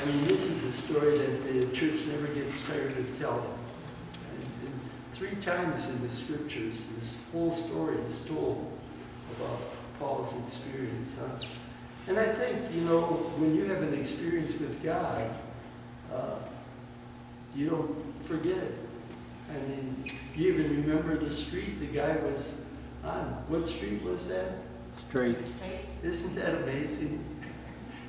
I mean, this is a story that the church never gets tired of telling. And 3 times in the scriptures, this whole story is told about Paul's experience. Huh? And I think, you know, when you have an experience with God, you don't forget it. I mean, you even remember the street the guy was on. What street was that? Straight. Isn't that amazing?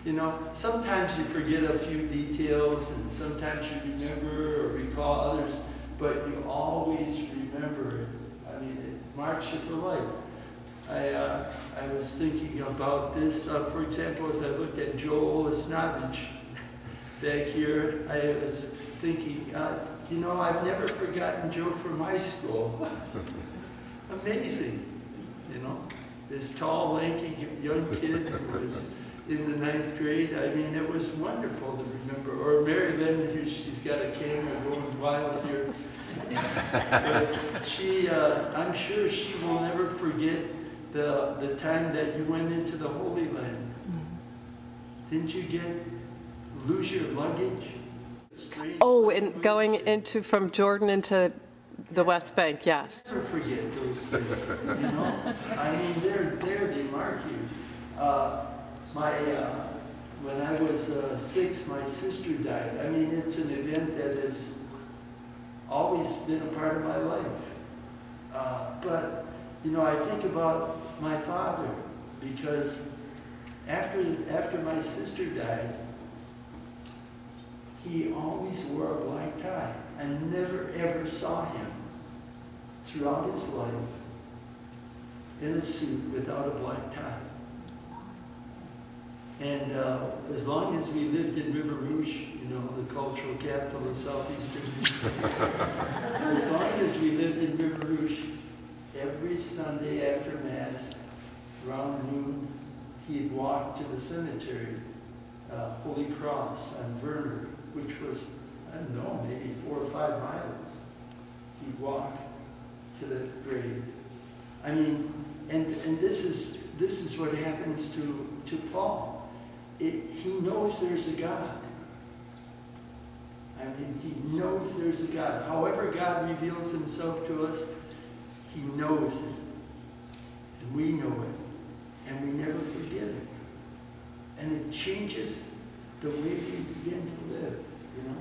You know, sometimes you forget a few details, and sometimes you remember or recall others, but you always remember it. I mean, it marks you for life. I was thinking about this, for example, as I looked at Joel Osnovich back here, I was thinking, you know, I've never forgotten Joe from high school. Amazing, you know, this tall, lanky young kid who was in the 9th grade. I mean, it was wonderful to remember. Or Mary Lynn, here, she's got a camera going wild here. But she, I'm sure she will never forget the time that you went into the Holy Land. Didn't you lose your luggage? Oh, and going into from Jordan into the West Bank, yes. Never forget those things, you know? I mean, they're there, they mark you. When I was 6, my sister died. I mean, it's an event that has always been a part of my life. But, you know, I think about my father, because after my sister died, he always wore a black tie. I never ever saw him throughout his life in a suit without a black tie. And as long as we lived in River Rouge, you know, the cultural capital of southeastern, as long as we lived in River Rouge, every Sunday after Mass, around noon, he'd walk to the cemetery, Holy Cross on Werner, which was, I don't know, maybe 4 or 5 miles. He'd walk to the grave. I mean, and this is what happens to Paul. He knows there's a God. I mean, he knows there's a God. However God reveals himself to us, he knows it. And we know it. And we never forget it. And it changes the way we begin to live, you know.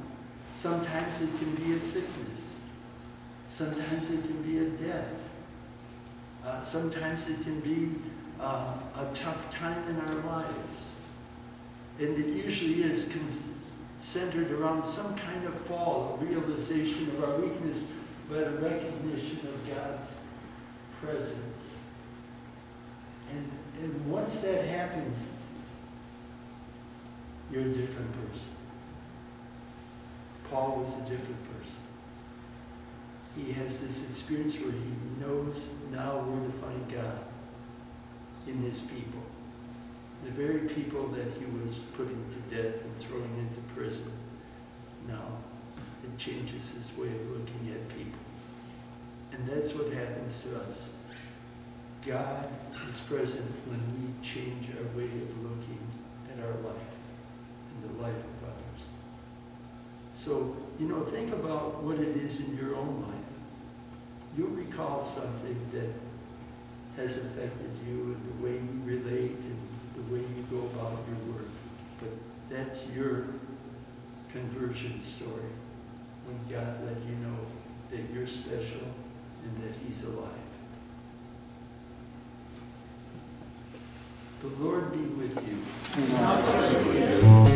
Sometimes it can be a sickness. Sometimes it can be a death. Sometimes it can be a tough time in our lives. And it usually is centered around some kind of fall, a realization of our weakness, but a recognition of God's presence. And once that happens, you're a different person. Paul was a different person. He has this experience where he knows now where to find God in his people. The very people that he was putting to death and throwing into prison. Now, it changes his way of looking at people. And that's what happens to us. God is present when we change our way of looking at our life and the life of others. So, you know, think about what it is in your own life. You'll recall something that has affected you and the way you relate and the way you go about your work. But that's your conversion story, when God let you know that you're special and that he's alive. The Lord be with you. Amen.